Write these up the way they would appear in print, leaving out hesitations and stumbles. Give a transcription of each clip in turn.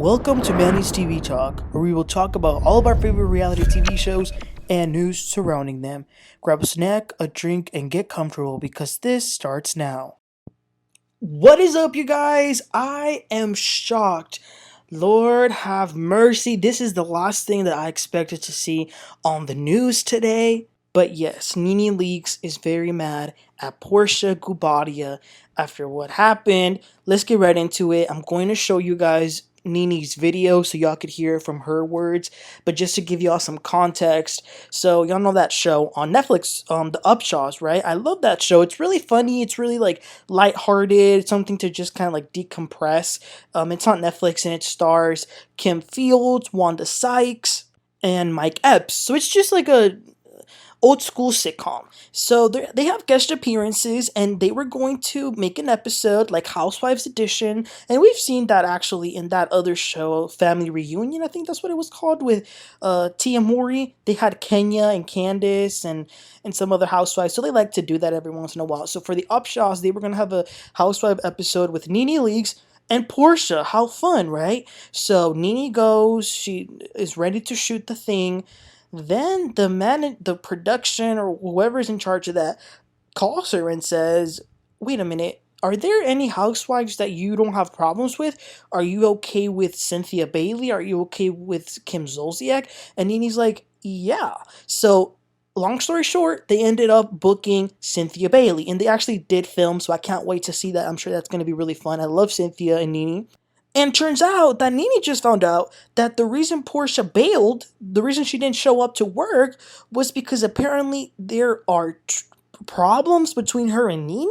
Welcome to Manny's TV Talk, where we will talk about all of our favorite reality TV shows and news surrounding them. Grab a snack, a drink, and get comfortable because this starts now. What is up, you guys? I am shocked. Lord have mercy. This is the last thing that I expected to see on the news today. But yes, Nene Leakes is very mad at Porsha Guobadia after what happened. Let's get right into it. I'm going to show you guys Nene's video so y'all could hear it from her words, but just to give y'all some context, so y'all know that show on Netflix, the Upshaws, right? I love that show. It's really funny. It's really like lighthearted, something to just kind of like decompress. It's on Netflix and it stars Kim Fields, Wanda Sykes, and Mike Epps. So it's just like a old school sitcom. So they have guest appearances, and they were going to make an episode like Housewives edition, and we've seen that actually in that other show, Family Reunion, I think that's what it was called, with Tia Mowry. They had Kenya and Candace and some other housewives, so they like to do that every once in a while. So for the Upshaws, they were going to have a housewife episode with Nene Leakes and Porsha. How fun, right? So Nene goes, she is ready to shoot the thing. Then the production or whoever's in charge of that calls her and says, wait a minute, are there any housewives that you don't have problems with? Are you okay with Cynthia Bailey? Are you okay with Kim Zolciak? And Nene's like, yeah. So long story short, they ended up booking Cynthia Bailey, and they actually did film, so I can't wait to see that. I'm sure that's going to be really fun. I love Cynthia and Nene. And turns out that Nene just found out that the reason Porsha bailed, the reason she didn't show up to work, was because apparently there are problems between her and Nene.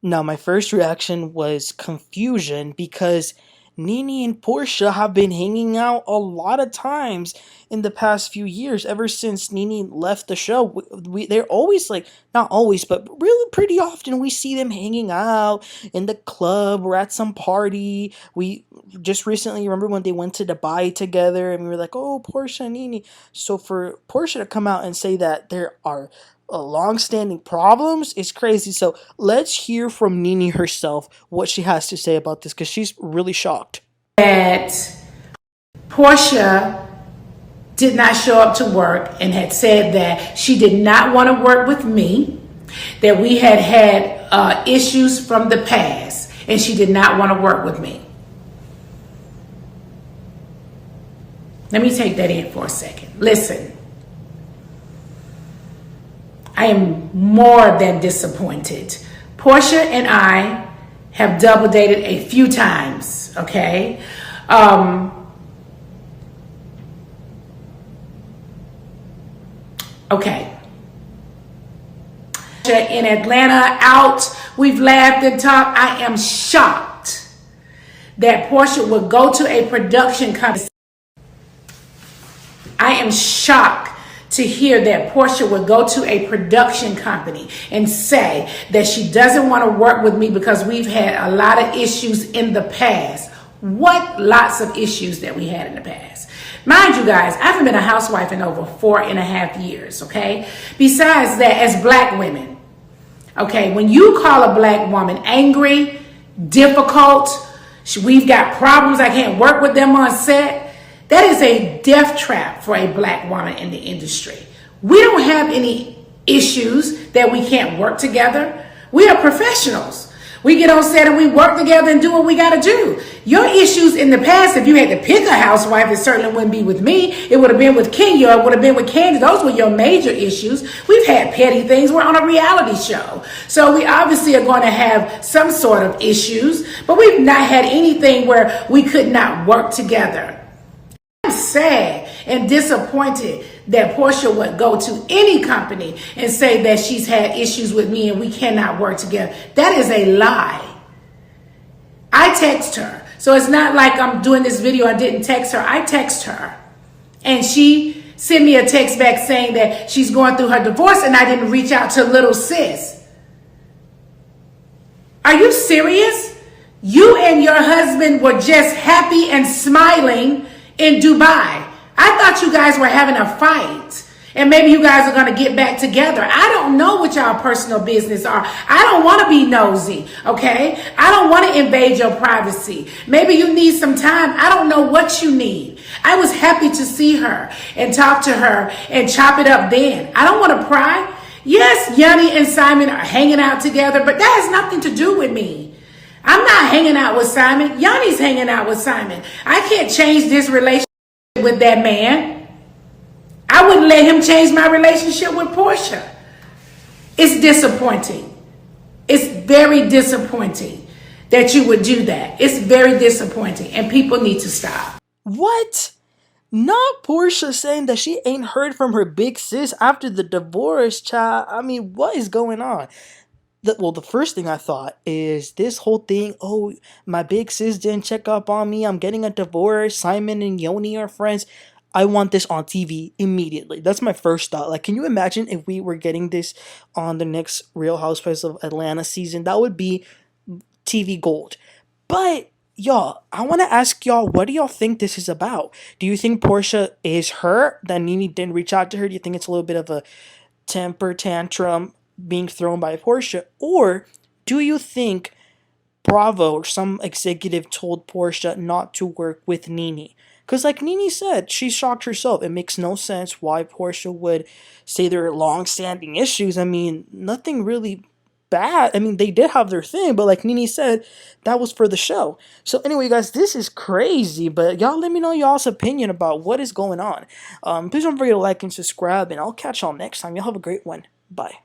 Now, my first reaction was confusion because Nene and Porsha have been hanging out a lot of times in the past few years. Ever since Nene left the show, they're always like, not always, but really pretty often we see them hanging out in the club or at some party. We just recently, remember when they went to Dubai together and we were like, oh, Porsha and Nene. So for Porsha to come out and say that there are long-standing problems is crazy. So let's hear from Nene herself what she has to say about this, because she's really shocked. That Porsha did not show up to work and had said that she did not want to work with me, that we had issues from the past, and she did not want to work with me. Let me take that in for a second. Listen. I am more than disappointed. Porsha and I have double dated a few times, okay? Okay. In Atlanta, out, we've laughed and talked. I am shocked that Porsha would go to a production company. I am shocked to hear that Porsha would go to a production company and say that she doesn't want to work with me because we've had a lot of issues in the past. What lots of issues that we had in the past. Mind you guys, I haven't been a housewife in over 4.5 years, okay? Besides that, as black women, okay, when you call a black woman angry, difficult, we've got problems, I can't work with them on set, that is a death trap for a black woman in the industry. We don't have any issues that we can't work together. We are professionals. We get on set and we work together and do what we got to do. Your issues in the past, if you had to pick a housewife, it certainly wouldn't be with me. It would have been with Kenya. It would have been with Kandi. Those were your major issues. We've had petty things. We're on a reality show. So we obviously are going to have some sort of issues, but we've not had anything where we could not work together. I'm sad and disappointed that Porsha would go to any company and say that she's had issues with me and we cannot work together. That is a lie. I text her. So it's not like I'm doing this video, I didn't text her. I text her. And she sent me a text back saying that she's going through her divorce and I didn't reach out to little sis. Are you serious? You and your husband were just happy and smiling in Dubai. I thought you guys were having a fight. And maybe you guys are going to get back together. I don't know what y'all personal business are. I don't want to be nosy, okay? I don't want to invade your privacy. Maybe you need some time. I don't know what you need. I was happy to see her and talk to her and chop it up then. I don't want to pry. Yes, Yoni and Simon are hanging out together, but that has nothing to do with me. I'm not hanging out with Simon. Yoni's hanging out with Simon. I can't change this relationship with that man. I wouldn't let him change my relationship with Porsha. It's disappointing. It's very disappointing that you would do that. It's very disappointing, and people need to stop. What? Not Porsha saying that she ain't heard from her big sis after the divorce, child. I mean, what is going on? The first thing I thought is this whole thing, oh, my big sis didn't check up on me. I'm getting a divorce. Simon and Yoni are friends. I want this on TV immediately. That's my first thought. Like, can you imagine if we were getting this on the next Real Housewives of Atlanta season? That would be TV gold. But y'all, I want to ask y'all, what do y'all think this is about? Do you think Porsha is hurt that Nene didn't reach out to her? Do you think it's a little bit of a temper tantrum being thrown by Porsha? Or do you think Bravo or some executive told Porsha not to work with Nene? Because like Nene said, she's shocked herself. It makes no sense why Porsha would say there are long-standing issues. I mean, nothing really bad. I mean, they did have their thing, but like Nene said, that was for the show. So anyway, guys, this is crazy, but y'all let me know y'all's opinion about what is going on. Please don't forget to like and subscribe, and I'll catch y'all next time. Y'all have a great one. Bye.